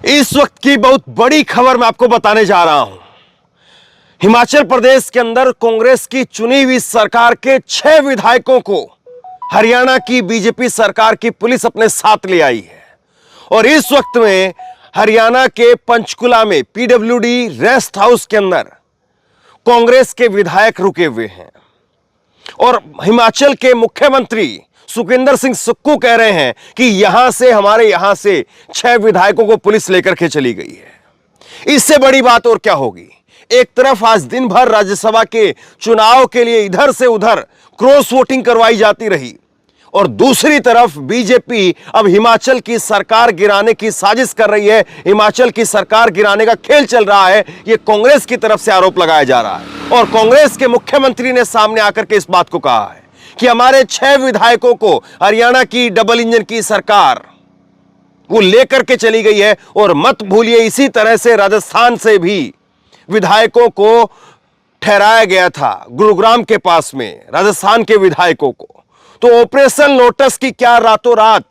इस वक्त की बहुत बड़ी खबर मैं आपको बताने जा रहा हूं। हिमाचल प्रदेश के अंदर कांग्रेस की चुनी हुई सरकार के 6 विधायकों को हरियाणा की बीजेपी सरकार की पुलिस अपने साथ ले आई है और इस वक्त में हरियाणा के पंचकुला में पीडब्ल्यूडी रेस्ट हाउस के अंदर कांग्रेस के विधायक रुके हुए हैं और हिमाचल के मुख्यमंत्री सुखविंदर सिंह सुक्खू कह रहे हैं कि हमारे यहां से 6 विधायकों को पुलिस लेकर के चली गई है। इससे बड़ी बात और क्या होगी। एक तरफ आज दिन भर राज्यसभा के चुनाव के लिए इधर से उधर क्रॉस वोटिंग करवाई जाती रही और दूसरी तरफ बीजेपी अब हिमाचल की सरकार गिराने की साजिश कर रही है। हिमाचल की सरकार गिराने का खेल चल रहा है, यह कांग्रेस की तरफ से आरोप लगाया जा रहा है और कांग्रेस के मुख्यमंत्री ने सामने आकर के इस बात को कहा है कि हमारे 6 विधायकों को हरियाणा की डबल इंजन की सरकार वो लेकर के चली गई है। और मत भूलिए, इसी तरह से राजस्थान से भी विधायकों को ठहराया गया था गुरुग्राम के पास में, राजस्थान के विधायकों को। तो ऑपरेशन लोटस की क्या रातों रात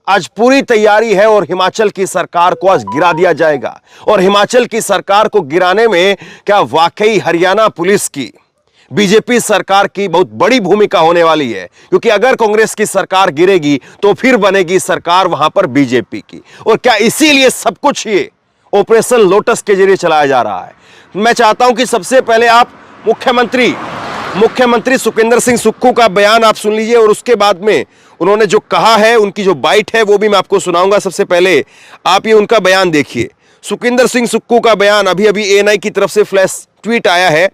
आज पूरी तैयारी है और हिमाचल की सरकार को आज गिरा दिया जाएगा। और हिमाचल की सरकार को गिराने में क्या वाकई हरियाणा पुलिस की, बीजेपी सरकार की बहुत बड़ी भूमिका होने वाली है, क्योंकि अगर कांग्रेस की सरकार गिरेगी तो फिर बनेगी सरकार वहां पर बीजेपी की। और क्या इसीलिए सब कुछ ये ऑपरेशन लोटस के जरिए चलाया जा रहा है। मैं चाहता हूं कि सबसे पहले आप मुख्यमंत्री सुखविंदर सिंह सुक्खू का बयान आप सुन लीजिए और उसके बाद में उन्होंने जो कहा है, उनकी जो बाइट है वो भी मैं आपको सुनाऊंगा। सबसे पहले आप ये उनका बयान देखिए। सुखविंदर सिंह सुक्खू का बयान अभी एएनआई की तरफ से फ्लैश ट्वीट आया है।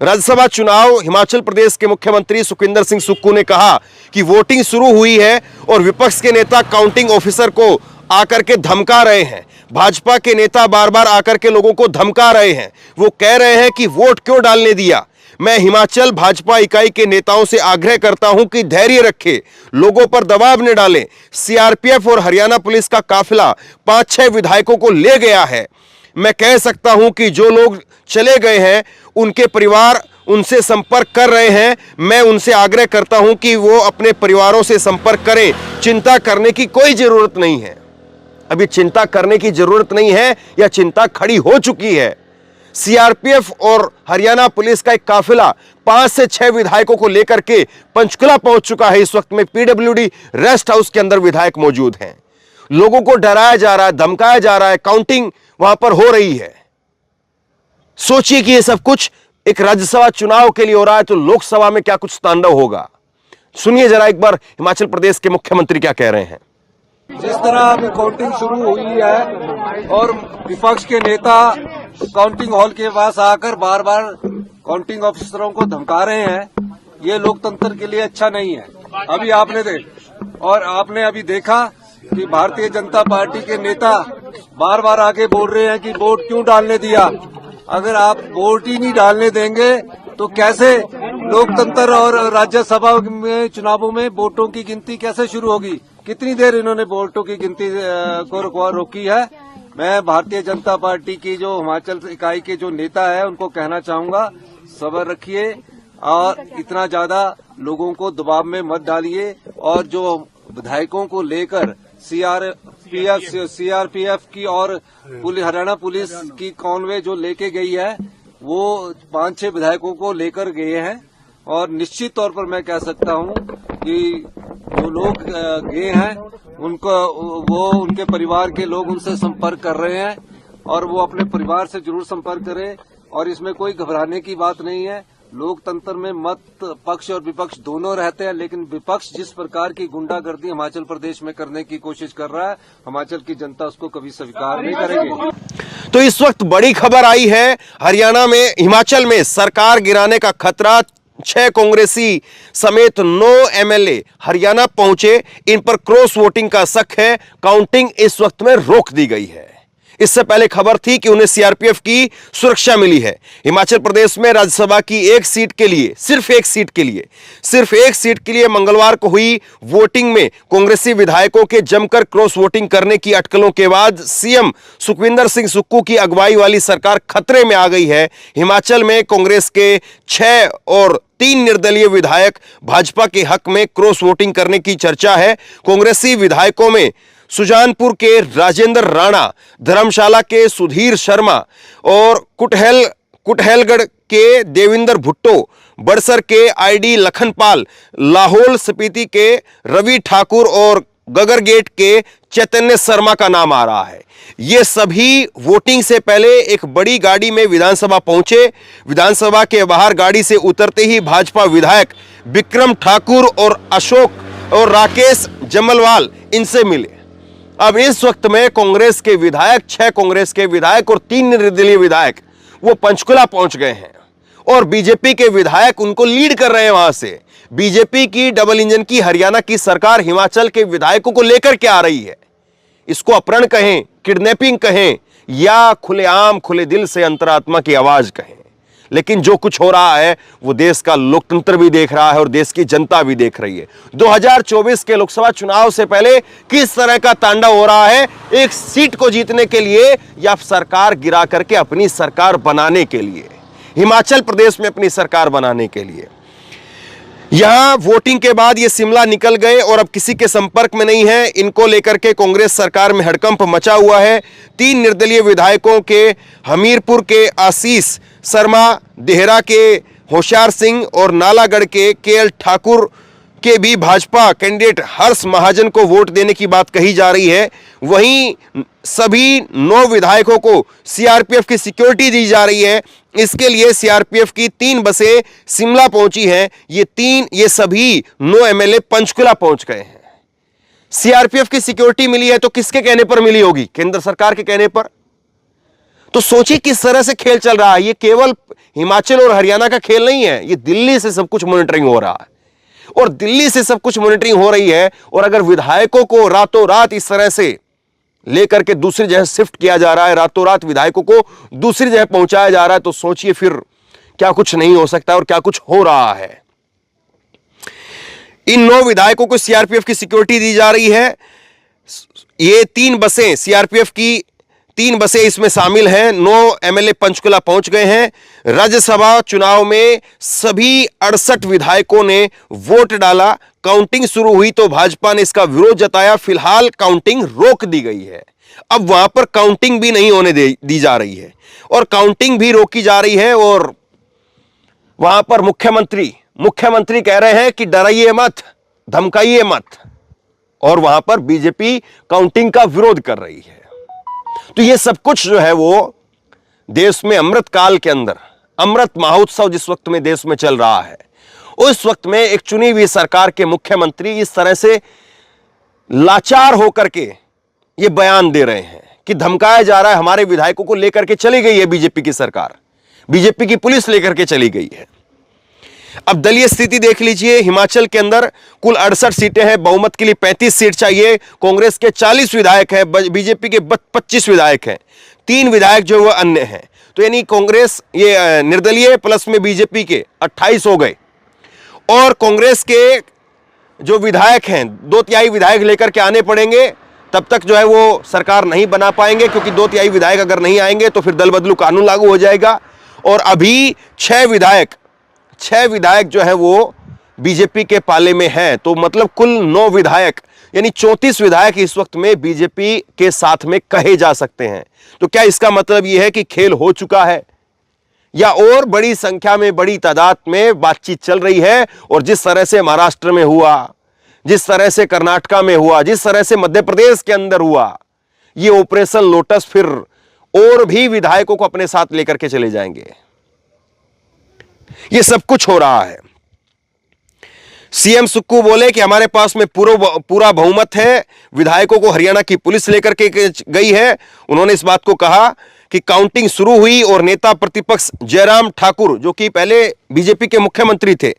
राज्यसभा चुनाव, हिमाचल प्रदेश के मुख्यमंत्री सुखविंदर सिंह सुक्खू ने कहा कि वोटिंग शुरू हुई है और विपक्ष के नेता काउंटिंग ऑफिसर को आकर के धमका रहे हैं। भाजपा के नेता बार बार आकर के लोगों को धमका रहे हैं। वो कह रहे हैं कि वोट क्यों डालने दिया। मैं हिमाचल भाजपा इकाई के नेताओं से आग्रह करता हूं कि धैर्य रखें, लोगों पर दबाव न डालें। सीआरपीएफ और हरियाणा पुलिस का काफिला 5-6 विधायकों को ले गया है। मैं कह सकता हूं कि जो लोग चले गए हैं उनके परिवार उनसे संपर्क कर रहे हैं। मैं उनसे आग्रह करता हूं कि वो अपने परिवारों से संपर्क करें। चिंता करने की कोई जरूरत नहीं है। अभी चिंता करने की जरूरत नहीं है या चिंता खड़ी हो चुकी है। सीआरपीएफ और हरियाणा पुलिस का एक काफिला 5 से 6 विधायकों को लेकर के पंचकुला पहुंच चुका है। इस वक्त में पीडब्ल्यूडी रेस्ट हाउस के अंदर विधायक मौजूद हैं। लोगों को डराया जा रहा है, धमकाया जा रहा है, काउंटिंग वहां पर हो रही है। सोचिए कि ये सब कुछ एक राज्यसभा चुनाव के लिए हो रहा है, तो लोकसभा में क्या कुछ तांडव होगा। सुनिए जरा एक बार हिमाचल प्रदेश के मुख्यमंत्री क्या कह रहे हैं। जिस तरह अभी काउंटिंग शुरू हुई है और विपक्ष के नेता काउंटिंग हॉल के पास आकर बार बार काउंटिंग ऑफिसरों को धमका रहे हैं, ये लोकतंत्र के लिए अच्छा नहीं है। अभी आपने अभी देखा कि भारतीय जनता पार्टी के नेता बार बार आके बोल रहे हैं कि वोट क्यों डालने दिया। अगर आप वोट ही नहीं डालने देंगे तो कैसे लोकतंत्र और राज्यसभा में चुनावों में वोटों की गिनती कैसे शुरू होगी। कितनी देर इन्होंने वोटों की गिनती को रोकी है। मैं भारतीय जनता पार्टी की जो हिमाचल इकाई के जो नेता है उनको कहना चाहूंगा, सब्र रखिए और इतना ज्यादा लोगों को दबाव में मत डालिए। और जो विधायकों को लेकर सीआरपीएफ की और हरियाणा पुलिस की कॉन्वे जो लेके गई है, वो 5-6 विधायकों को लेकर गए हैं। और निश्चित तौर पर मैं कह सकता हूं कि जो लोग गए हैं उनके परिवार के लोग उनसे संपर्क कर रहे हैं और वो अपने परिवार से जरूर संपर्क करें। और इसमें कोई घबराने की बात नहीं है। लोकतंत्र में मत पक्ष और विपक्ष दोनों रहते हैं, लेकिन विपक्ष जिस प्रकार की गुंडागर्दी हिमाचल प्रदेश में करने की कोशिश कर रहा है, हिमाचल की जनता उसको कभी स्वीकार नहीं करेगी। तो इस वक्त बड़ी खबर आई है, हरियाणा में, हिमाचल में सरकार गिराने का खतरा। 6 कांग्रेसी समेत 9 एमएलए हरियाणा पहुंचे। इन पर क्रॉस वोटिंग का शक है। काउंटिंग इस वक्त में रोक दी गई है। इससे पहले खबर थी कि उन्हें सीआरपीएफ की सुरक्षा मिली है। हिमाचल प्रदेश में राज्यसभा की सिर्फ एक सीट के लिए मंगलवार को हुई वोटिंग में कांग्रेसी विधायकों के जमकर क्रॉस वोटिंग करने की अटकलों के बाद सीएम सुखविंदर सिंह सुक्खू की अगुवाई वाली सरकार खतरे में आ गई है। हिमाचल में कांग्रेस के 6 और 3 निर्दलीय विधायक भाजपा के हक में क्रॉस वोटिंग करने की चर्चा है। कांग्रेसी विधायकों में सुजानपुर के राजेंद्र राणा, धर्मशाला के सुधीर शर्मा और कुटहेलगढ़ के देविंदर भुट्टो, बड़सर के आईडी लखनपाल, लाहौल स्पीति के रवि ठाकुर और गगरगेट के चैतन्य शर्मा का नाम आ रहा है। ये सभी वोटिंग से पहले एक बड़ी गाड़ी में विधानसभा पहुंचे। विधानसभा के बाहर गाड़ी से उतरते ही भाजपा विधायक विक्रम ठाकुर और अशोक और राकेश जमलवाल इनसे मिले। अब इस वक्त में कांग्रेस के विधायक, 6 कांग्रेस के विधायक और 3 निर्दलीय विधायक वो पंचकुला पहुंच गए हैं और बीजेपी के विधायक उनको लीड कर रहे हैं। वहां से बीजेपी की डबल इंजन की हरियाणा की सरकार हिमाचल के विधायकों को लेकर के आ रही है। इसको अपहरण कहें, किडनैपिंग कहें या खुलेआम खुले दिल से अंतरात्मा की आवाज कहें, लेकिन जो कुछ हो रहा है वो देश का लोकतंत्र भी देख रहा है और देश की जनता भी देख रही है। 2024 के लोकसभा चुनाव से पहले किस तरह का तांडव हो रहा है, एक सीट को जीतने के लिए या सरकार गिरा करके अपनी सरकार बनाने के लिए, हिमाचल प्रदेश में अपनी सरकार बनाने के लिए। यहां वोटिंग के बाद ये शिमला निकल गए और अब किसी के संपर्क में नहीं है। इनको लेकर के कांग्रेस सरकार में हड़कंप मचा हुआ है। 3 निर्दलीय विधायकों के हमीरपुर के आशीष शर्मा, देहरा के होशियार सिंह और नालागढ़ के केएल ठाकुर के भी भाजपा कैंडिडेट हर्ष महाजन को वोट देने की बात कही जा रही है। वहीं सभी 9 विधायकों को सीआरपीएफ की सिक्योरिटी दी जा रही है। इसके लिए सीआरपीएफ की 3 बसें शिमला पहुंची हैं। ये सभी 9 एमएलए पंचकुला पहुंच गए हैं। सीआरपीएफ की सिक्योरिटी मिली है तो किसके कहने पर मिली होगी? केंद्र सरकार के कहने पर। तो सोचिए किस तरह से खेल चल रहा है। ये केवल हिमाचल और हरियाणा का खेल नहीं है, ये दिल्ली से सब कुछ मॉनिटरिंग हो रहा है और दिल्ली से सब कुछ मॉनिटरिंग हो रही है। और अगर विधायकों को रातों रात इस तरह से लेकर के दूसरी जगह शिफ्ट किया जा रहा है, रातों रात विधायकों को दूसरी जगह पहुंचाया जा रहा है, तो सोचिए फिर क्या कुछ नहीं हो सकता और क्या कुछ हो रहा है। इन 9 विधायकों को सीआरपीएफ की सिक्योरिटी दी जा रही है। ये 3 बसें सीआरपीएफ की 3 बसें इसमें शामिल हैं। 9 एमएलए पंचकुला पहुंच गए हैं। राज्यसभा चुनाव में सभी 68 विधायकों ने वोट डाला। काउंटिंग शुरू हुई तो भाजपा ने इसका विरोध जताया। फिलहाल काउंटिंग रोक दी गई है। अब वहां पर काउंटिंग भी नहीं होने दी जा रही है और काउंटिंग भी रोकी जा रही है। और वहां पर मुख्यमंत्री कह रहे हैं कि डराइए मत, धमकाइए मत, और वहां पर बीजेपी काउंटिंग का विरोध कर रही है। तो ये सब कुछ जो है वो देश में अमृत काल के अंदर, अमृत महोत्सव जिस वक्त में देश में चल रहा है, उस वक्त में एक चुनी हुई सरकार के मुख्यमंत्री इस तरह से लाचार होकर के ये बयान दे रहे हैं कि धमकाया जा रहा है। हमारे विधायकों को लेकर के चली गई है बीजेपी की सरकार, बीजेपी की पुलिस लेकर के चली गई है। अब दलीय स्थिति देख लीजिए। हिमाचल के अंदर कुल 68 सीटें हैं, बहुमत के लिए 35 सीट चाहिए। कांग्रेस के 40 विधायक हैं, बीजेपी के 25 विधायक हैं, 3 विधायक जो वो अन्य हैं। तो यानी कांग्रेस ये निर्दलीय प्लस में बीजेपी के 28 हो गए। और कांग्रेस के जो विधायक हैं 2/3 विधायक लेकर के आने पड़ेंगे, तब तक जो है वो सरकार नहीं बना पाएंगे, क्योंकि 2/3 विधायक अगर नहीं आएंगे तो फिर दल बदलू कानून लागू हो जाएगा। और अभी 6 विधायक जो है वो बीजेपी के पाले में हैं। तो मतलब कुल 9 विधायक यानी 34 विधायक इस वक्त में बीजेपी के साथ में कहे जा सकते हैं। तो क्या इसका मतलब यह है कि खेल हो चुका है या और बड़ी संख्या में, बड़ी तादाद में बातचीत चल रही है? और जिस तरह से महाराष्ट्र में हुआ, जिस तरह से कर्नाटका में हुआ, जिस तरह से मध्य प्रदेश के अंदर हुआ, ये ऑपरेशन लोटस फिर और भी विधायकों को अपने साथ लेकर के चले जाएंगे। ये सब कुछ हो रहा है। सीएम सुक्खू बोले कि हमारे पास में पूरा बहुमत है। विधायकों को हरियाणा की पुलिस लेकर के गई है। उन्होंने इस बात को कहा कि काउंटिंग शुरू हुई और नेता प्रतिपक्ष जयराम ठाकुर, जो कि पहले बीजेपी के मुख्यमंत्री थे,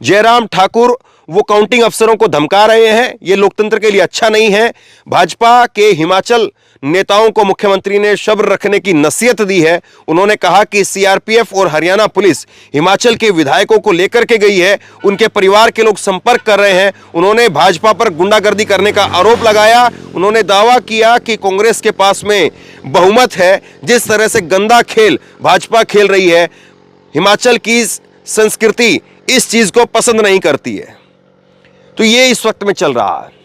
जयराम ठाकुर वो काउंटिंग अफसरों को धमका रहे हैं। ये लोकतंत्र के लिए अच्छा नहीं है। भाजपा के हिमाचल नेताओं को मुख्यमंत्री ने सब्र रखने की नसीहत दी है। उन्होंने कहा कि सीआरपीएफ और हरियाणा पुलिस हिमाचल के विधायकों को लेकर के गई है, उनके परिवार के लोग संपर्क कर रहे हैं। उन्होंने भाजपा पर गुंडागर्दी करने का आरोप लगाया। उन्होंने दावा किया कि कांग्रेस के पास में बहुमत है। जिस तरह से गंदा खेल भाजपा खेल रही है, हिमाचल की संस्कृति इस चीज को पसंद नहीं करती है। तो ये इस वक्त में चल रहा है।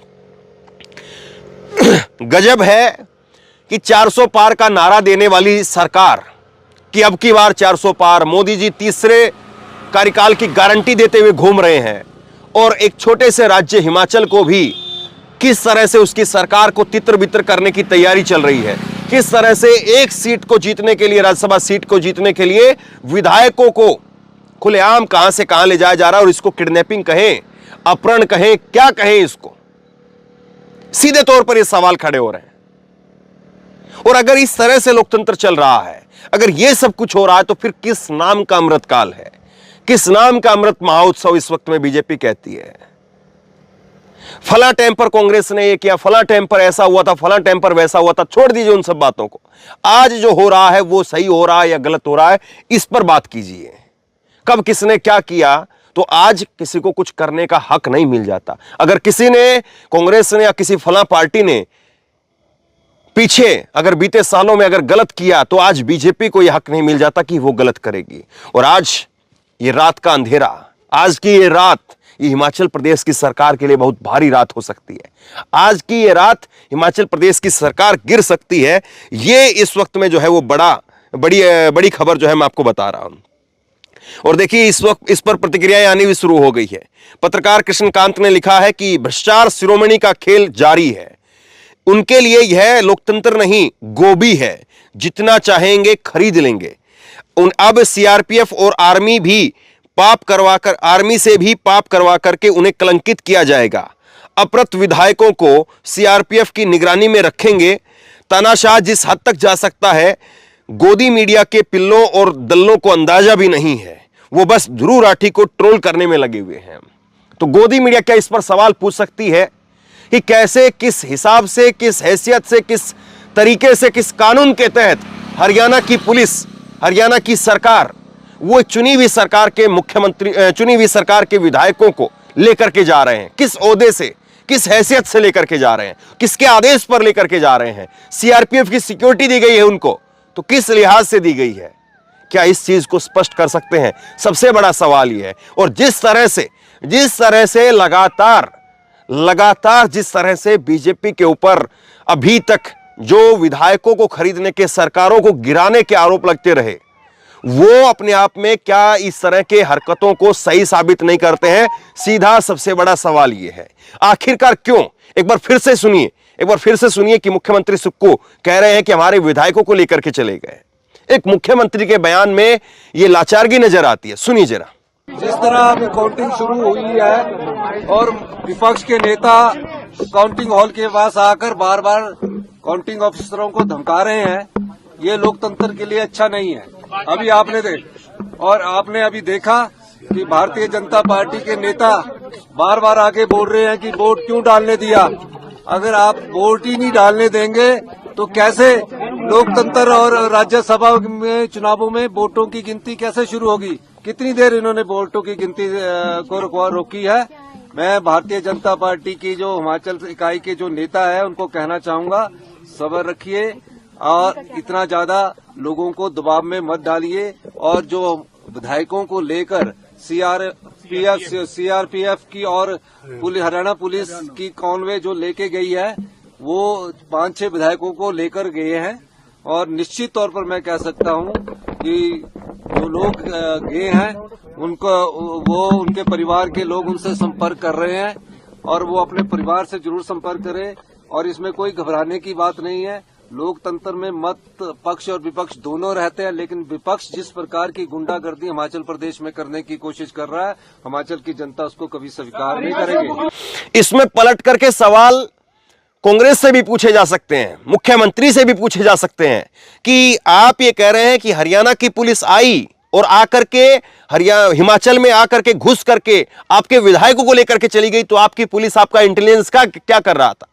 गजब है कि 400 पार का नारा देने वाली सरकार कि अब की बार 400 पार, मोदी जी तीसरे कार्यकाल की गारंटी देते हुए घूम रहे हैं, और एक छोटे से राज्य हिमाचल को भी किस तरह से उसकी सरकार को तितर बितर करने की तैयारी चल रही है, किस तरह से एक सीट को जीतने के लिए, राज्यसभा सीट को जीतने के लिए विधायकों को खुलेआम कहां से कहां ले जाया जा रहा है, और इसको किडनैपिंग कहें, अपहरण कहें, क्या कहें, इसको सीधे तौर पर ये सवाल खड़े हो रहे हैं। और अगर इस तरह से लोकतंत्र चल रहा है, अगर ये सब कुछ हो रहा है, तो फिर किस नाम का अमृतकाल है, किस नाम का अमृत महोत्सव इस वक्त में बीजेपी कहती है। फला टाइम पर कांग्रेस ने ये किया, फला टाइम पर ऐसा हुआ था, फला टाइम पर वैसा हुआ था, छोड़ दीजिए उन सब बातों को। आज जो हो रहा है वो सही हो रहा है या गलत हो रहा है, इस पर बात कीजिए। कब किसने क्या किया, तो आज किसी को कुछ करने का हक नहीं मिल जाता। अगर किसी ने, कांग्रेस ने या किसी फला पार्टी ने पीछे अगर बीते सालों में अगर गलत किया, तो आज बीजेपी को यह हक नहीं मिल जाता कि वो गलत करेगी। और आज ये रात का अंधेरा, आज की ये रात, ये हिमाचल प्रदेश की सरकार के लिए बहुत भारी रात हो सकती है। आज की ये रात हिमाचल प्रदेश की सरकार गिर सकती है। ये इस वक्त में जो है वो बड़ी खबर जो है मैं आपको बता रहा हूं। और देखिए, इस वक्त इस पर प्रतिक्रियाएं आनी भी शुरू हो गई है। पत्रकार कृष्णकांत ने लिखा है कि भ्रष्टाचार शिरोमणि का खेल जारी है, उनके लिए यह लोकतंत्र नहीं गोभी है, जितना चाहेंगे खरीद लेंगे। अब सीआरपीएफ और आर्मी से भी पाप करवा करके उन्हें कलंकित किया जाएगा। अपरत विधायकों को सीआरपीएफ की निगरानी में रखेंगे। तानाशाह जिस हद तक जा सकता है, गोदी मीडिया के पिल्लों और दल्लों को अंदाजा भी नहीं है। वो बस ध्रुव राठी को ट्रोल करने में लगे हुए हैं। तो गोदी मीडिया क्या इस पर सवाल पूछ सकती है कि कैसे, किस हिसाब से, किस हैसियत से, किस तरीके से, किस कानून के तहत हरियाणा की पुलिस, हरियाणा की सरकार, वो चुनी हुई सरकार के मुख्यमंत्री, चुनी हुई सरकार के विधायकों को लेकर के जा रहे हैं, किस ओहदे से, किस हैसियत से लेकर के जा रहे हैं, किसके आदेश पर लेकर के जा रहे हैं। सीआरपीएफ की सिक्योरिटी दी गई है उनको, तो किस लिहाज से दी गई है, क्या इस चीज को स्पष्ट कर सकते हैं? सबसे बड़ा सवाल यह है। और जिस तरह से लगातार जिस तरह से बीजेपी के ऊपर अभी तक जो विधायकों को खरीदने के, सरकारों को गिराने के आरोप लगते रहे, वो अपने आप में क्या इस तरह के हरकतों को सही साबित नहीं करते हैं? सीधा सबसे बड़ा सवाल यह है, आखिरकार क्यों? एक बार फिर से सुनिए कि मुख्यमंत्री सुक्खू कह रहे हैं कि हमारे विधायकों को लेकर के चले गए। एक मुख्यमंत्री के बयान में यह लाचारगी नजर आती है, सुनिए जरा। जिस तरह अभी काउंटिंग शुरू हुई है और विपक्ष के नेता काउंटिंग हॉल के पास आकर बार बार काउंटिंग ऑफिसरों को धमका रहे हैं, ये लोकतंत्र के लिए अच्छा नहीं है। अभी आपने अभी देखा कि भारतीय जनता पार्टी के नेता बार बार आके बोल रहे हैं कि वोट क्यों डालने दिया। अगर आप वोट ही नहीं डालने देंगे तो कैसे लोकतंत्र और राज्यसभा में चुनावों में वोटों की गिनती कैसे शुरू होगी? कितनी देर इन्होंने वोटों की गिनती को रोकी है। मैं भारतीय जनता पार्टी की जो हिमाचल इकाई के जो नेता है उनको कहना चाहूंगा, सब्र रखिए और इतना ज्यादा लोगों को दबाव में मत डालिए। और जो विधायकों को लेकर सीआरपीएफ की और हरियाणा पुलिस की कॉन्वे जो लेके गई है, वो 5-6 विधायकों को लेकर गए हैं। और निश्चित तौर पर मैं कह सकता हूं कि जो लोग गए हैं उनके परिवार के लोग उनसे संपर्क कर रहे हैं और वो अपने परिवार से जरूर संपर्क करें। और इसमें कोई घबराने की बात नहीं है। लोकतंत्र में मत पक्ष और विपक्ष दोनों रहते हैं, लेकिन विपक्ष जिस प्रकार की गुंडागर्दी हिमाचल प्रदेश में करने की कोशिश कर रहा है, हिमाचल की जनता उसको कभी स्वीकार नहीं करेगी। इसमें पलट करके सवाल कांग्रेस से भी पूछे जा सकते हैं, मुख्यमंत्री से भी पूछे जा सकते हैं कि आप ये कह रहे हैं कि हरियाणा की पुलिस आई और आकर के हिमाचल में आकर के घुस करके आपके विधायकों को लेकर के चली गई, तो आपकी पुलिस, आपका इंटेलिजेंस का क्या कर रहा था?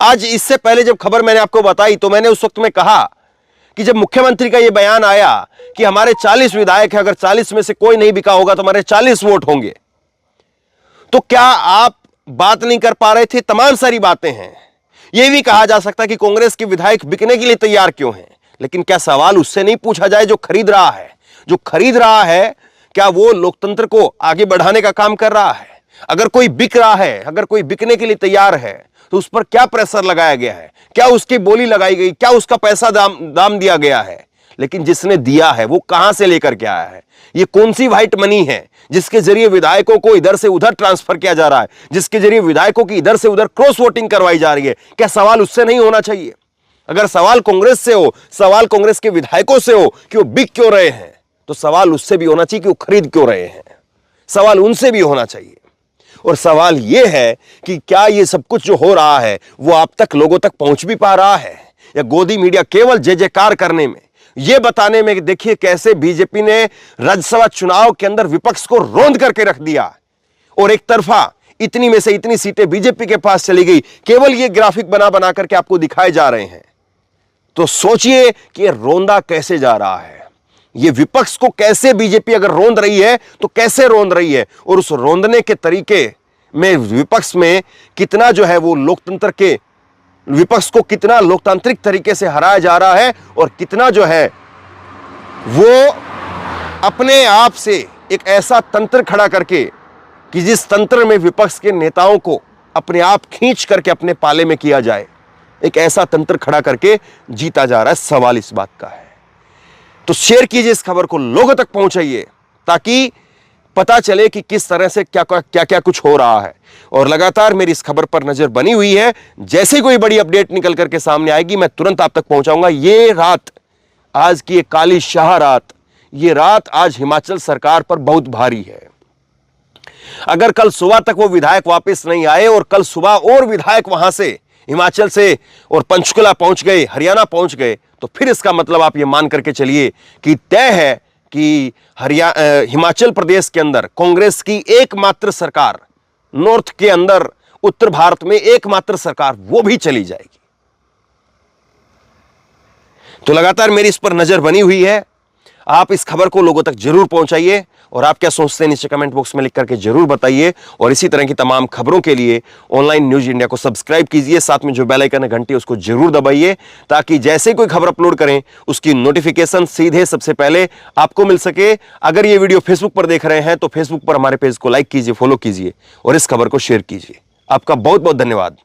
आज इससे पहले जब खबर मैंने आपको बताई तो मैंने उस वक्त में कहा कि जब मुख्यमंत्री का यह बयान आया कि हमारे 40 विधायक हैं, अगर 40 में से कोई नहीं बिका होगा तो हमारे 40 वोट होंगे, तो क्या आप बात नहीं कर पा रहे थे? तमाम सारी बातें हैं। यह भी कहा जा सकता है कि कांग्रेस के विधायक बिकने के लिए तैयार क्यों हैं, लेकिन क्या सवाल उससे नहीं पूछा जाए जो खरीद रहा है? जो खरीद रहा है, क्या वो लोकतंत्र को आगे बढ़ाने का काम कर रहा है? अगर कोई बिक रहा है, अगर कोई बिकने के लिए तैयार है, तो उस पर क्या प्रेशर लगाया गया है, क्या उसकी बोली लगाई गई, क्या उसका पैसा दाम दिया गया है। लेकिन जिसने दिया है वो कहां से लेकर के आया है, ये कौन सी व्हाइट मनी है जिसके जरिए विधायकों को इधर से उधर ट्रांसफर किया जा रहा है, जिसके जरिए विधायकों की इधर से उधर क्रॉस वोटिंग करवाई जा रही है। क्या सवाल उससे नहीं होना चाहिए? अगर सवाल कांग्रेस से हो, सवाल कांग्रेस के विधायकों से हो कि वो बिक क्यों रहे हैं, तो सवाल उससे भी होना चाहिए कि वो खरीद क्यों रहे हैं। सवाल उनसे भी होना चाहिए। और सवाल यह है कि क्या यह सब कुछ जो हो रहा है वो आप तक, लोगों तक पहुंच भी पा रहा है, या गोदी मीडिया केवल जय जयकार करने में, यह बताने में कि देखिए कैसे बीजेपी ने राज्यसभा चुनाव के अंदर विपक्ष को रौंद करके रख दिया और एक तरफा इतनी में से इतनी सीटें बीजेपी के पास चली गई, केवल ये ग्राफिक बना बना करके आपको दिखाए जा रहे हैं। तो सोचिए कि ये रौंदा कैसे जा रहा है, ये विपक्ष को कैसे बीजेपी अगर रौंद रही है तो कैसे रौंद रही है, और उस रौंदने के तरीके में विपक्ष में कितना जो है वो लोकतंत्र के, विपक्ष को कितना लोकतांत्रिक तरीके से हराया जा रहा है, और कितना जो है वो अपने आप से एक ऐसा तंत्र खड़ा करके कि जिस तंत्र में विपक्ष के नेताओं को अपने आप खींच करके अपने पाले में किया जाए, एक ऐसा तंत्र खड़ा करके जीता जा रहा है। सवाल इस बात का है। तो शेयर कीजिए इस खबर को, लोगों तक पहुंचाइए ताकि पता चले कि किस तरह से क्या क्या कुछ हो रहा है। और लगातार मेरी इस खबर पर नजर बनी हुई है, जैसे कोई बड़ी अपडेट निकल करके सामने आएगी मैं तुरंत आप तक पहुंचाऊंगा। ये रात, आज की एक काली शाह रात, ये रात आज हिमाचल सरकार पर बहुत भारी है। अगर कल सुबह तक वो विधायक वापस नहीं आए और कल सुबह और विधायक वहां से, हिमाचल से और पंचकुला पहुंच गए, हरियाणा पहुंच गए, तो फिर इसका मतलब आप ये मान करके चलिए कि तय है कि हिमाचल प्रदेश के अंदर कांग्रेस की एकमात्र सरकार, नॉर्थ के अंदर, उत्तर भारत में एकमात्र सरकार, वो भी चली जाएगी। तो लगातार मेरी इस पर नजर बनी हुई है। आप इस खबर को लोगों तक जरूर पहुंचाइए और आप क्या सोचते हैं नीचे कमेंट बॉक्स में लिख करके जरूर बताइए। और इसी तरह की तमाम खबरों के लिए ऑनलाइन न्यूज इंडिया को सब्सक्राइब कीजिए, साथ में जो बेल आइकन है घंटी उसको जरूर दबाइए, ताकि जैसे कोई खबर अपलोड करें उसकी नोटिफिकेशन सीधे सबसे पहले आपको मिल सके। अगर ये वीडियो फेसबुक पर देख रहे हैं तो फेसबुक पर हमारे पेज को लाइक कीजिए, फॉलो कीजिए और इस खबर को शेयर कीजिए। आपका बहुत बहुत धन्यवाद।